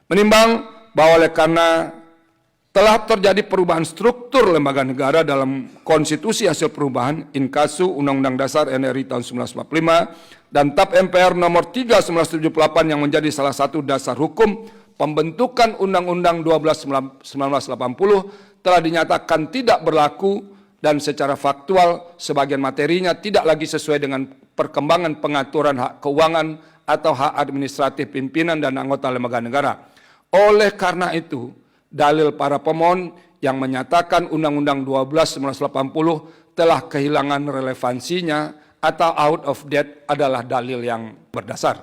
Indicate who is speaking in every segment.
Speaker 1: Menimbang bahwa oleh karena telah terjadi perubahan struktur lembaga negara dalam konstitusi hasil perubahan inkasu Undang-Undang Dasar NRI tahun 1945 dan TAP MPR nomor 3 1978 yang menjadi salah satu dasar hukum pembentukan Undang-Undang 12 1980 telah dinyatakan tidak berlaku dan secara faktual sebagian materinya tidak lagi sesuai dengan perkembangan pengaturan hak keuangan atau hak administratif pimpinan dan anggota lembaga negara. Oleh karena itu, dalil para pemohon yang menyatakan Undang-Undang 12 1980 telah kehilangan relevansinya atau out of date adalah dalil yang berdasar.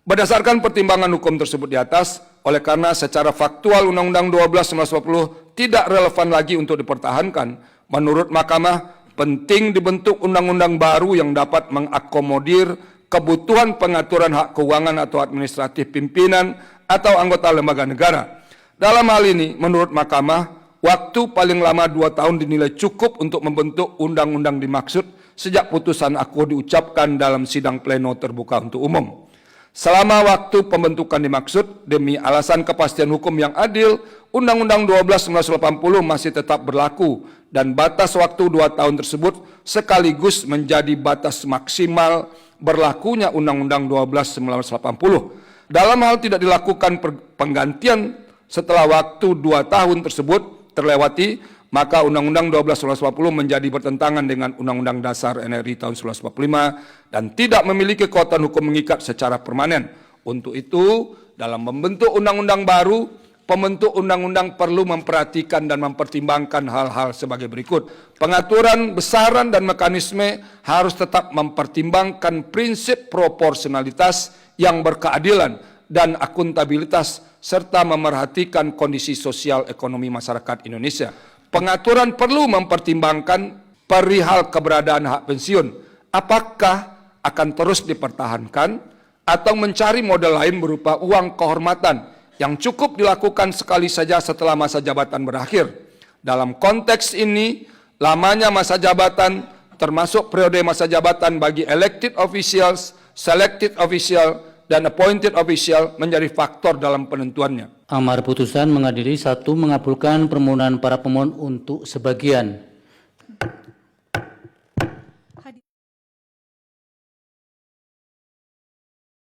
Speaker 1: Berdasarkan pertimbangan hukum tersebut di atas, oleh karena secara faktual Undang-Undang 12 1980 tidak relevan lagi untuk dipertahankan, menurut Mahkamah penting dibentuk undang-undang baru yang dapat mengakomodir kebutuhan pengaturan hak keuangan atau administratif pimpinan atau anggota lembaga negara. Dalam hal ini, menurut Mahkamah, waktu paling lama 2 tahun dinilai cukup untuk membentuk undang-undang dimaksud sejak putusan aku diucapkan dalam sidang pleno terbuka untuk umum. Selama waktu pembentukan dimaksud, demi alasan kepastian hukum yang adil, Undang-Undang 12 1980 masih tetap berlaku dan batas waktu 2 tahun tersebut sekaligus menjadi batas maksimal berlakunya Undang-Undang 12 1980. Dalam hal tidak dilakukan penggantian setelah waktu 2 tahun tersebut terlewati, maka Undang-Undang 12 1980 menjadi bertentangan dengan Undang-Undang Dasar NRI tahun 1945 dan tidak memiliki kekuatan hukum mengikat secara permanen. Untuk itu, dalam membentuk undang-undang baru, pembentuk undang-undang perlu memperhatikan dan mempertimbangkan hal-hal sebagai berikut. Pengaturan besaran dan mekanisme harus tetap mempertimbangkan prinsip proporsionalitas yang berkeadilan dan akuntabilitas serta memerhatikan kondisi sosial ekonomi masyarakat Indonesia. Pengaturan perlu mempertimbangkan perihal keberadaan hak pensiun. Apakah akan terus dipertahankan atau mencari model lain berupa uang kehormatan yang cukup dilakukan sekali saja setelah masa jabatan berakhir. Dalam konteks ini, lamanya masa jabatan termasuk periode masa jabatan bagi elected officials, selected official, dan appointed official menjadi faktor dalam penentuannya.
Speaker 2: Amar putusan mengadili 1. Mengabulkan permohonan para pemohon untuk sebagian.